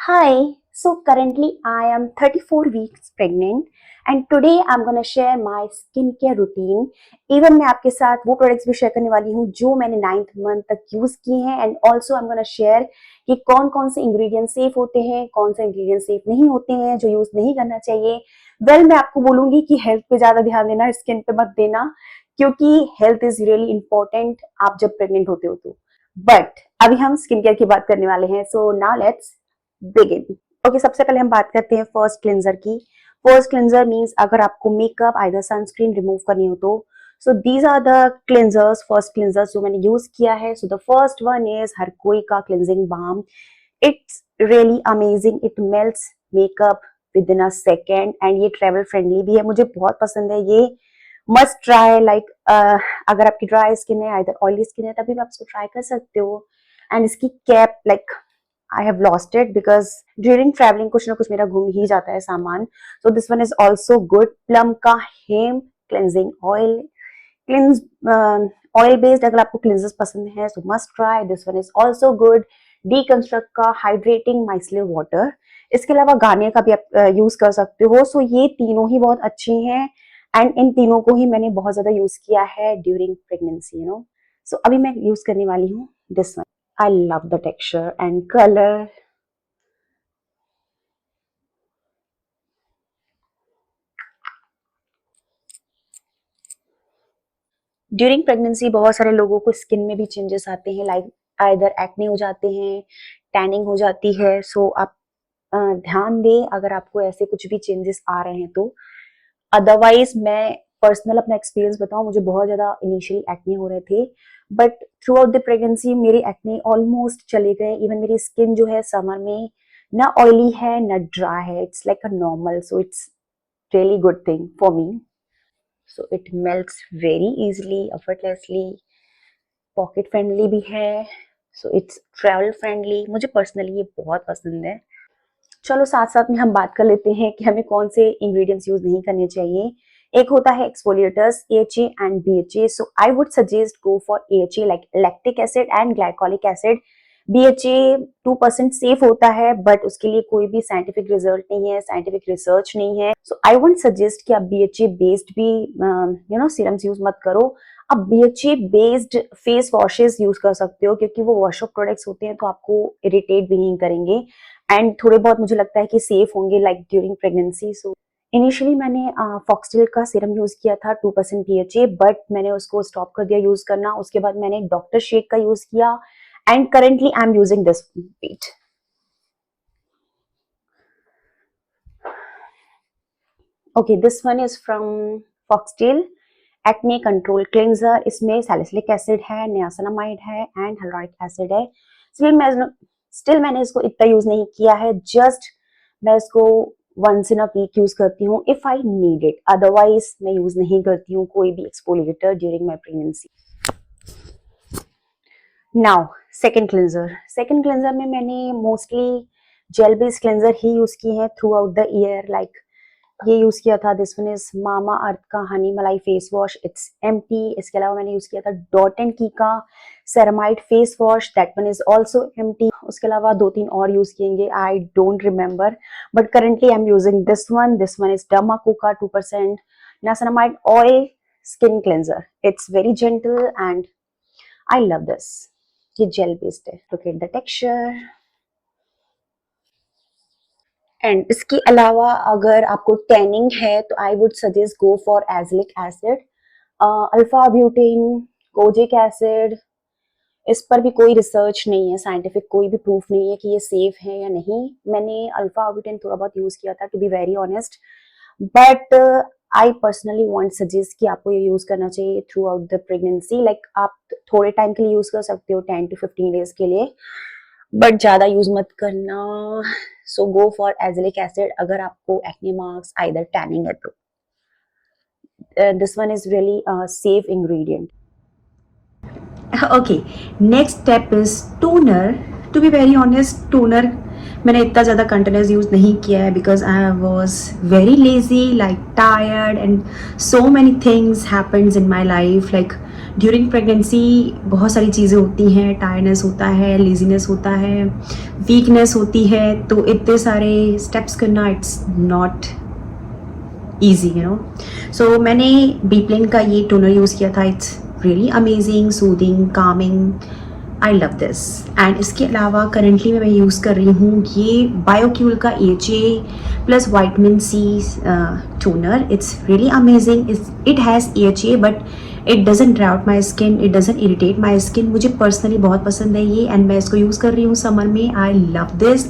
Hi, so currently I am 34 weeks pregnant and today I'm gonna share my skincare routine. Even मैं आपके साथ वो products भी share करने वाली हूँ जो मैंने 9th मंथ तक यूज किए हैं and also I am gonna share कि कौन कौन से इंग्रेडिएंट सेफ होते हैं, कौन से इंग्रेडिएंट सेफ नहीं होते हैं, जो यूज नहीं करना चाहिए। मैं आपको बोलूंगी कि हेल्थ पे ज्यादा ध्यान देना, स्किन पे मत देना, क्योंकि हेल्थ इज रियली इंपॉर्टेंट आप जब प्रेग्नेंट होते हो तो। बट अभी हम स्किन केयर की बात करने वाले हैं, so now let's begin. Okay, सबसे पहले हम बात करते हैं फर्स्ट क्लिंजर की। फर्स्ट क्लिंजर मींस अगर आपको मेकअप आइदर सनस्क्रीन रिमूव करनी हो तो so these are the cleansers, first cleansers जो मैंने यूज किया है। So the first one is हर कोई का cleansing balm. It's really amazing, it melts makeup within a second and ये ट्रेवल फ्रेंडली भी है, मुझे बहुत पसंद है ये। मस्ट ट्राई, लाइक अगर आपकी ड्राई स्किन है आइदर ऑयली स्किन है तभी आप इसको ट्राई कर सकते हो। एंड इसकी cap, like I have lost it because during traveling कुछ ना कुछ मेरा घूम ही जाता है सामान। So this one is also good। Plum का hemp cleansing oil, cleanse oil based अगर आपको क्लिंजर्स पसंद है so must try, this one is also good। Deconstruct का हाइड्रेटिंग माइसलर वाटर, इसके अलावा गार्नियर का भी आप यूज कर सकते हो। सो ये तीनों ही बहुत अच्छी हैं एंड इन तीनों को ही मैंने बहुत ज्यादा यूज किया है ड्यूरिंग प्रेगनेंसी, यू नो। सो अभी मैं यूज करने वाली हूँ this one. I love the texture and color। During pregnancy बहुत सारे लोगों को स्किन में भी चेंजेस आते हैं, लाइक आइदर एक्ने हो जाते हैं, टैनिंग हो जाती है। सो आप ध्यान दें अगर आपको ऐसे कुछ भी चेंजेस आ रहे हैं तो। अदरवाइज मैं पर्सनल अपना एक्सपीरियंस बताऊं, मुझे बहुत ज्यादा इनिशियली एक्ने हो रहे थे but throughout the pregnancy मेरे एक्ने ऑलमोस्ट चले गए। इवन मेरी स्किन जो है समर में ना ऑयली है ना ड्राई है, it's like a normal. So it's really good thing for me. So it melts very easily, effortlessly, pocket friendly भी है। सो इट्स ट्रैवल फ्रेंडली, मुझे पर्सनली ये बहुत पसंद है। चलो साथ साथ में हम बात कर लेते हैं कि हमें कौन से इंग्रेडिएंट्स यूज नहीं करने चाहिए। एक होता है exfoliators, AHA and BHA. So I would suggest go for AHA, like lactic acid and glycolic acid. BHA 2% safe होता है बट उसके लिए कोई भी साइंटिफिक रिजल्ट नहीं है, साइंटिफिक रिसर्च नहीं है। सो आई वुड सजेस्ट कि आप बीएचए बेस्ड भी यू नो सीरम्स यूज मत करो। आप BHA based face washes use कर सकते हो क्योंकि वो वॉश ऑफ प्रोडक्ट्स होते हैं तो आपको इरिटेट भी नहीं करेंगे एंड थोड़े बहुत मुझे लगता है कि सेफ होंगे like during pregnancy. So initially मैंने फॉक्सटेल का सीरम यूज किया था 2% पीएचए, बट मैंने उसको स्टॉप कर दिया यूज करना। उसके बाद मैंने डॉक्टर शेक का यूज किया and currently I am using this. Wait, okay, this one is from Foxtale acne control cleanser. इसमें सैलिसिलिक एसिड है, नियासिनामाइड है एंड hyaluronic एसिड है। स्टिल मैंने इसको इतना यूज नहीं किया है, जस्ट मैं इसको once in a week use करती हूँ if I need it, otherwise मैं यूज नहीं करती हूँ कोई भी exfoliator during my pregnancy. Now second cleanser में मैंने मोस्टली जेल बेस्ड क्लेंजर ही यूज किए हैं throughout the year. Like ये यूज किया था, this one is Mamaearth का हनी मलाई फेस वॉश, इट्स एम्प्टी। इसके अलावा मैंने यूज किया था डॉट एंड की का ceramide face wash, that one is also empty. उसके अलावा दो तीन और यूज किएंगे, I don't remember, but currently I am using this one is Derma Co का 2% niacinamide oil skin cleanser. It's very gentle and I love this. ये gel based है, look at the texture. And इसके अलावा अगर आपको tanning है तो I would suggest go for azelaic acid, alpha arbutin, kojic acid. इस पर भी कोई रिसर्च नहीं है, साइंटिफिक कोई भी प्रूफ नहीं है कि ये सेफ है या नहीं। मैंने अल्फा ब्यूटेन थोड़ा बहुत यूज किया था to be very honest, but I personally want suggest कि आपको ये यूज करना चाहिए throughout the pregnancy. Like आप थोड़े टाइम के लिए यूज कर सकते हो, 10 to 15 डेज के लिए, बट ज्यादा यूज मत करना। So go for azelaic acid अगर आपको एक्ने मार्क्स आइदर टैनिंग है तो। This one is really safe ingredient. Okay, next step is toner. To be very honest, toner मैंने इतना ज़्यादा कंटिन्यूस यूज़ नहीं किया है because I was very lazy, like tired, and so many things happens in my life. Like during pregnancy बहुत सारी चीज़ें होती हैं, टायर्डनेस होता है, लेजीनेस होता है, वीकनेस होती है, तो इतने सारे स्टेप्स करना it's not easy, you know. So मैंने बीप्लेन का ये टोनर यूज़ किया था। It's really amazing, soothing, calming, I love this. And इसके अलावा करेंटली मैं यूज़ कर रही हूँ ये बायोक्यूल का AHA plus vitamin C toner. It's really amazing. It has AHA but it doesn't dry out my skin, it doesn't irritate my skin. मुझे personally बहुत पसंद है ये, एंड मैं इसको यूज़ कर रही हूँ समर में। आई लव दिस।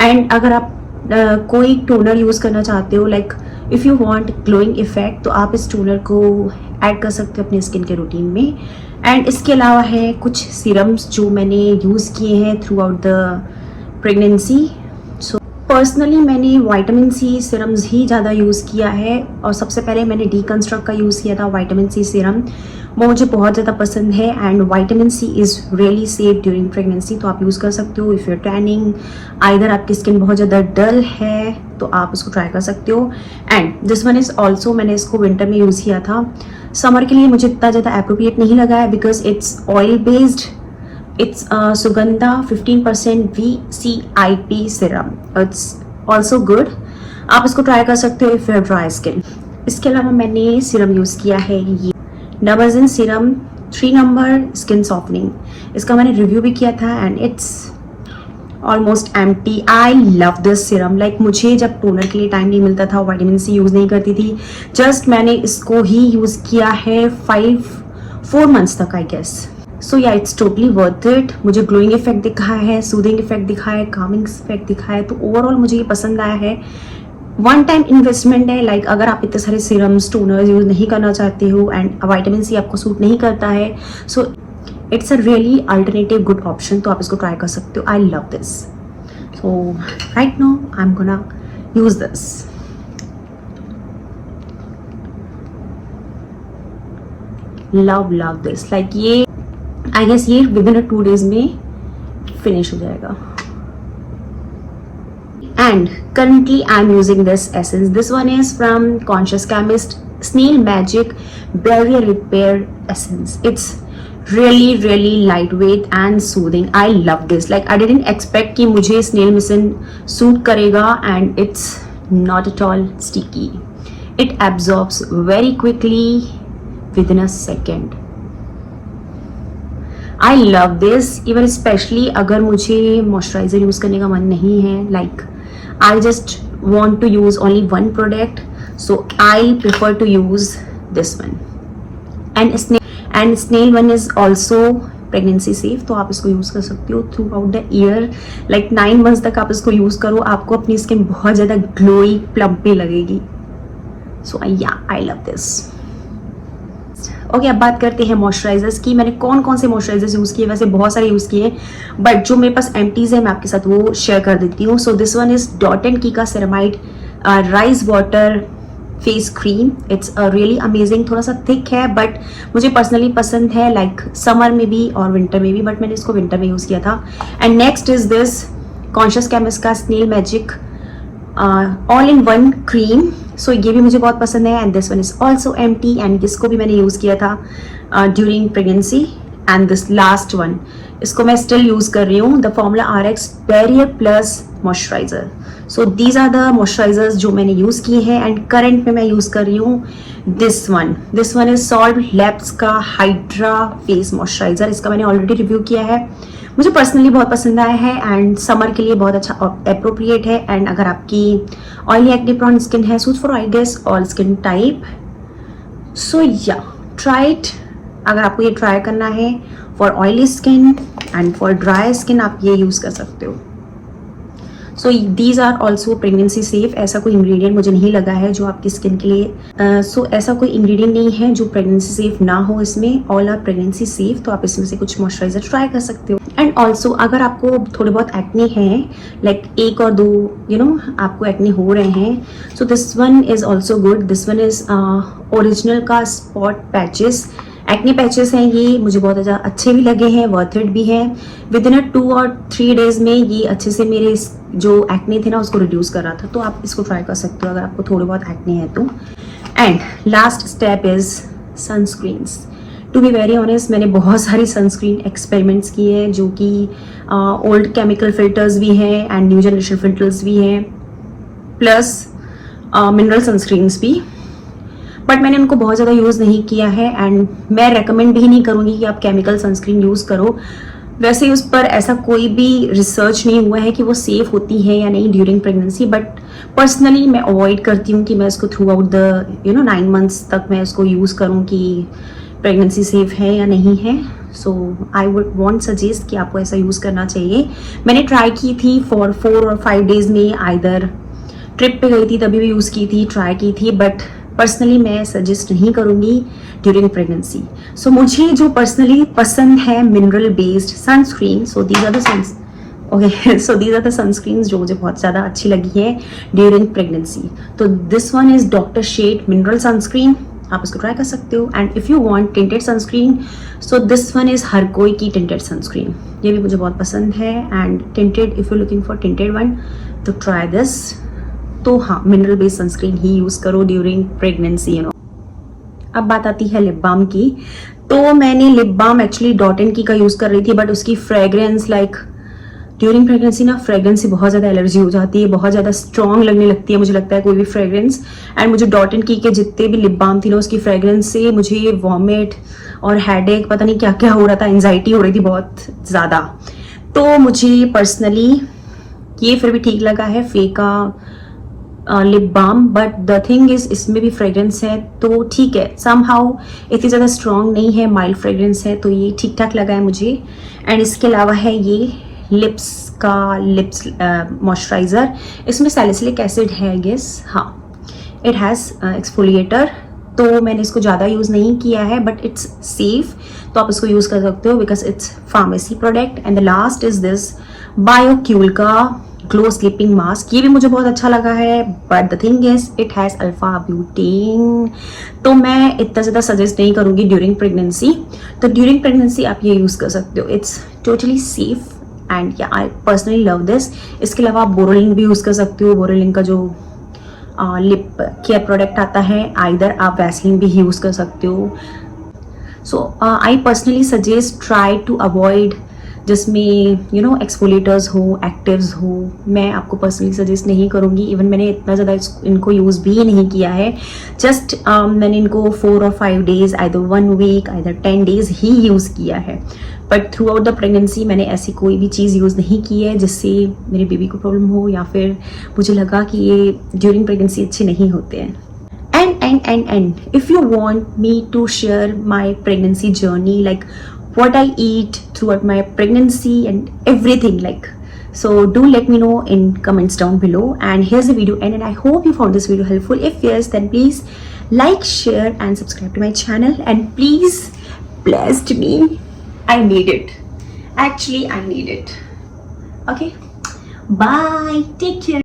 एंड अगर आप कोई टोनर यूज़ करना चाहते हो, like if you want glowing effect, तो आप इस टोनर को ऐड कर सकते हो अपने स्किन के रूटीन में। एंड इसके अलावा है कुछ सीरम्स जो मैंने यूज़ किए हैं throughout the pregnancy. So personally मैंने विटामिन C सीरम्स ही ज़्यादा यूज़ किया है, और सबसे पहले मैंने डीकंस्ट्रक्ट का यूज़ किया था विटामिन C सीरम। वो मुझे बहुत ज़्यादा पसंद है, and vitamin C is really safe during pregnancy, तो आप यूज़ कर सकते हो। इफ़ यूर टैनिंग, आइदर आपकी स्किन बहुत ज़्यादा डल है तो आप उसको ट्राई कर सकते हो। And this one is also, मैंने इसको विंटर में यूज़ किया था। समर के लिए मुझे इतना ज़्यादा अप्रोप्रिएट नहीं लगा है because it's oil based. It's Sugandha 15% VCIP serum. It's also good, आप इसको ट्राई कर सकते हो if you have dry skin. इसके अलावा मैंने सीरम यूज़ किया है ये नबाजिन सीरम 3 नंबर स्किन सॉफ्टनिंग। इसका मैंने रिव्यू भी किया था and it's almost empty. I love this serum. Like मुझे जब टोनर के लिए टाइम नहीं मिलता था, विटामिन C यूज़ नहीं करती थी, जस्ट मैंने इसको ही यूज़ किया है 4 मंथ्स तक आई guess. So yeah it's totally worth it. मुझे ग्लोइंग इफेक्ट दिखा है, सूदिंग इफेक्ट दिखा है, कामिंग इफेक्ट दिखा है, तो ओवरऑल मुझे ये पसंद आया है। वन टाइम इन्वेस्टमेंट है। लाइक अगर आप इतने सारे सीरम्स, टोनर्स यूज़ नहीं करना चाहते हो एंड विटामिन C आपको सूट नहीं करता है, so it's a really alternative good option, तो आप इसको ट्राई कर सकते हो। आई love this. So right now I am gonna use this. Love this. Like ये आई गेस ये विद इन 2 days में फिनिश हो जाएगा। And currently I'm using this essence. This one is from Conscious Chemist Snail Magic Barrier Repair Essence. It's really lightweight and soothing. I love this. Like I didn't expect कि मुझे snail medicine suit करेगा, and it's not at all sticky. It absorbs very quickly within a second. I love this. Even especially अगर मुझे moisturiser use करने का मन नहीं है, like I just want to use only one product, so I prefer to use this one. And snail one is also pregnancy safe, तो आप इसको यूज़ कर सकते हो through out the year. Like 9 months तक आप इसको यूज़ करो, आपको अपनी स्किन बहुत ज़्यादा ग्लोई प्लम्पी लगेगी। सो या आई लव दिस। ओके, अब बात करते हैं मॉइस्चराइजर्स की। मैंने कौन कौन से मॉइस्चराइजर्स यूज़ किए, वैसे बहुत सारे यूज़ किए, बट जो मेरे पास एम्प्टीज है मैं आपके साथ वो शेयर कर देती हूँ। सो this one is dot and Key का ceramide rice water face cream. It's really amazing. थोड़ा सा थिक है बट मुझे पर्सनली पसंद है, लाइक समर में भी और विंटर में भी, बट मैंने इसको विंटर में यूज़ किया था। And next is this Conscious Chemist का snail magic all in one cream. So ये भी मुझे बहुत पसंद है। And this one is also empty, and इसको भी मैंने यूज़ किया था during pregnancy. And this last one, इसको मैं स्टिल यूज़ कर रही हूँ, the formula RX barrier plus moisturiser. So these are the moisturisers जो मैंने यूज़ किए हैं। एंड करंट में मैं यूज़ कर रही हूँ this one is solve labs का हाइड्रा फेस मॉइस्चराइजर। इसका मैंने ऑलरेडी रिव्यू किया है, मुझे पर्सनली बहुत पसंद आया है एंड समर के लिए बहुत अच्छा अप्रोप्रिएट है। एंड अगर आपकी ऑयली एक्ने प्रोन स्किन है, suit for I guess all skin type. So yeah try it. अगर आपको ये ट्राई करना है for oily skin and for dry skin, आप ये यूज़ कर सकते हो। So these are also pregnancy safe. ऐसा कोई इंग्रेडिएंट मुझे नहीं लगा है जो आपकी स्किन के लिए सो ऐसा कोई इंग्रेडिएंट नहीं है जो प्रेगनेंसी सेफ ना हो इसमें। ऑल आर प्रेगनेंसी सेफ, तो आप इसमें से कुछ मॉइस्चराइजर ट्राई कर सकते हो। एंड ऑल्सो अगर आपको थोड़े बहुत एक्ने हैं, लाइक 1 और 2 आपको एक्ने हो रहे हैं, सो this one is also good. This one is original का स्पॉट पैचेस एक्ने पैचेस हैं ये, मुझे बहुत ज़्यादा अच्छे भी लगे हैं, वर्थ इट भी है। विद इन 2 और 3 डेज में ये अच्छे से मेरे जो एक्ने थे ना उसको रिड्यूस कर रहा था। तो आप इसको ट्राई कर सकते हो अगर आपको थोड़े बहुत एक्ने है तो। And last step is sunscreens. To be very honest, मैंने बहुत सारी सनस्क्रीन एक्सपेरिमेंट्स किए हैं जो कि ओल्ड केमिकल फिल्टर्स भी हैं एंड न्यू जनरेशन फिल्टर्स भी हैं, प्लस मिनरल सनस्क्रीन्स भी, बट मैंने उनको बहुत ज़्यादा यूज़ नहीं किया है एंड मैं रेकमेंड भी नहीं करूँगी कि आप केमिकल सनस्क्रीन यूज़ करो। वैसे उस पर ऐसा कोई भी रिसर्च नहीं हुआ है कि वो सेफ़ होती है या नहीं ड्यूरिंग प्रेगनेंसी, बट पर्सनली मैं अवॉइड करती हूँ कि मैं इसको थ्रू आउट द 9 मंथ्स तक मैं इसको यूज़ करूँ कि प्रेगनेंसी सेफ़ है या नहीं है। सो आई वुड वॉन्ट सजेस्ट कि आपको ऐसा यूज़ करना चाहिए। मैंने ट्राई की थी फॉर 4 और 5 डेज़ में, आइदर ट्रिप पे गई थी तभी भी यूज़ की थी, ट्राई की थी, बट पर्सनली मैं सजेस्ट नहीं करूँगी ड्यूरिंग प्रेगनेंसी। सो मुझे जो पर्सनली पसंद है mineral based sunscreen, so these are the sunscreens जो मुझे बहुत ज़्यादा अच्छी लगी है ड्यूरिंग प्रेगनेंसी। तो दिस वन इज़ डॉक्टर शेड मिनरल सनस्क्रीन, आप इसको ट्राई कर सकते हो। And if you want tinted sunscreen, so this one is हर कोई की टिंटेड सनस्क्रीन, ये भी मुझे बहुत पसंद है। And tinted, if you looking for tinted one तो ट्राई दिस। तो हाँ, मिनरल बेस्ड सनस्क्रीन ही यूज़ करो ड्यूरिंग प्रेगनेंसी, अब बात आती है लिप बाम की। तो मैंने lip balm actually Dot and Key का यूज़ कर रही थी, बट उसकी फ्रेग्रेंस ड्यूरिंग प्रेगनेंसी ना फ्रेग्रेंस से बहुत ज़्यादा एलर्जी हो जाती है, बहुत ज़्यादा स्ट्रॉन्ग लगने लगती है मुझे लगता है कोई भी फ्रेग्रेंस। एंड मुझे डॉट एंड की के जितने भी लिप बाम थी ना उसकी फ्रेग्रेंस से मुझे वॉमिट और हेडेक, पता नहीं क्या क्या हो रहा था, एंजाइटी हो रही थी बहुत ज़्यादा। तो मुझे पर्सनली ये फिर भी ठीक लगा है फेका lip balm, but the thing is इसमें भी फ्रेग्रेंस है तो ठीक है, समहाउ इतनी ज़्यादा स्ट्रॉन्ग नहीं है, माइल्ड फ्रेग्रेंस है, तो ये ठीक ठाक लगा है मुझे। एंड इसके अलावा है ये लिप्स मॉइस्चराइज़र, इसमें सैलिसिलिक एसिड है गेस, हाँ, इट हैज़ एक्सफोलिएटर, तो मैंने इसको ज़्यादा यूज़ नहीं किया है बट इट्स सेफ, तो आप इसको यूज़ कर सकते हो because it's pharmacy product. And the last is this Bioqle का ग्लो स्लीपिंग मास्क, ये भी मुझे बहुत अच्छा लगा है, but the thing is it has alpha butane, तो मैं इतना ज़्यादा सजेस्ट नहीं करूँगी ड्यूरिंग प्रेगनेंसी। तो ड्यूरिंग प्रेगनेंसी आप ये यूज़ कर सकते हो, इट्स टोटली सेफ एंड या आई पर्सनली लव दिस। इसके अलावा आप बोरोलिन भी यूज़ कर सकते हो, बोरोलिन का जो लिप केयर प्रोडक्ट आता है, आइदर आप वैसलिन भी यूज़ कर सकते हो। So I personally suggest try to avoid जिसमें एक्सफोलिएटर्स हो, एक्टिव्स हो, मैं आपको पर्सनली सजेस्ट नहीं करूँगी। इवन मैंने इतना ज़्यादा इनको यूज़ भी नहीं किया है, जस्ट मैंने इनको 4 और 5 days, either 1 week, either 10 days ही यूज़ किया है, but throughout the pregnancy मैंने ऐसी कोई भी चीज़ यूज़ नहीं की है जिससे मेरे बेबी को प्रॉब्लम हो या फिर मुझे लगा कि ये ड्यूरिंग प्रेगनेंसी अच्छे नहीं होते हैं। And if you want me to share my pregnancy journey, like what I eat throughout my pregnancy and everything, so do let me know in comments down below. And here's the video and I hope you found this video helpful. If yes, then please like, share and subscribe to my channel, and please blessed me. I need it, actually I need it. Okay, bye, take care.